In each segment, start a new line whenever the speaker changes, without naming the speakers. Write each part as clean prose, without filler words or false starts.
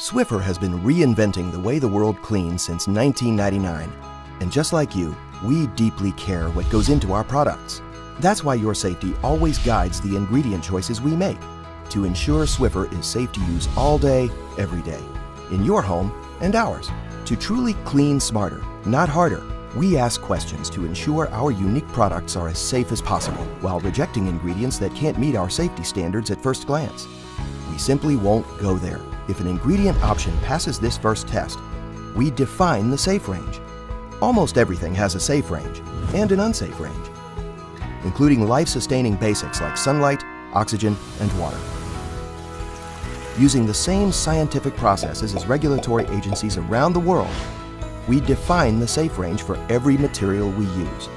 Swiffer has been reinventing the way the world cleans since 1999. And just like you, we deeply care what goes into our products. That's why your safety always guides the ingredient choices we make, to ensure Swiffer is safe to use all day, every day, in your home and ours. To truly clean smarter, not harder, we ask questions to ensure our unique products are as safe as possible, while rejecting ingredients that can't meet our safety standards at first glance. We simply won't go there. If an ingredient option passes this first test, we define the safe range. Almost everything has a safe range and an unsafe range, including life-sustaining basics like sunlight, oxygen, and water. Using the same scientific processes as regulatory agencies around the world, we define the safe range for every material we use.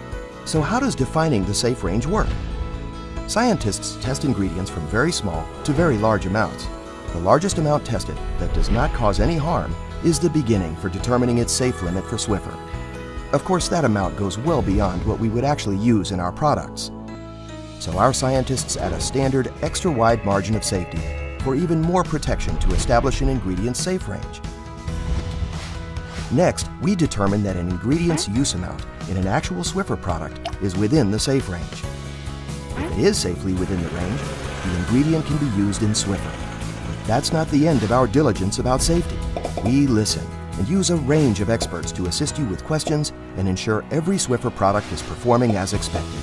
So how does defining the safe range work? Scientists test ingredients from very small to very large amounts. The largest amount tested that does not cause any harm is the beginning for determining its safe limit for Swiffer. Of course, that amount goes well beyond what we would actually use in our products. So our scientists add a standard extra wide margin of safety for even more protection to establish an ingredient's safe range. Next, we determine that an ingredient's use amount in an actual Swiffer product is within the safe range. If it is safely within the range, the ingredient can be used in Swiffer. That's not the end of our diligence about safety. We listen and use a range of experts to assist you with questions and ensure every Swiffer product is performing as expected.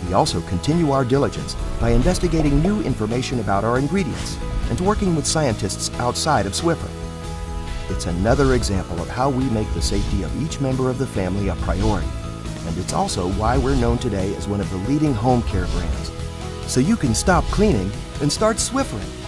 We also continue our diligence by investigating new information about our ingredients and working with scientists outside of Swiffer. It's another example of how we make the safety of each member of the family a priority. And it's also why we're known today as one of the leading home care brands. So you can stop cleaning and start Swiffering.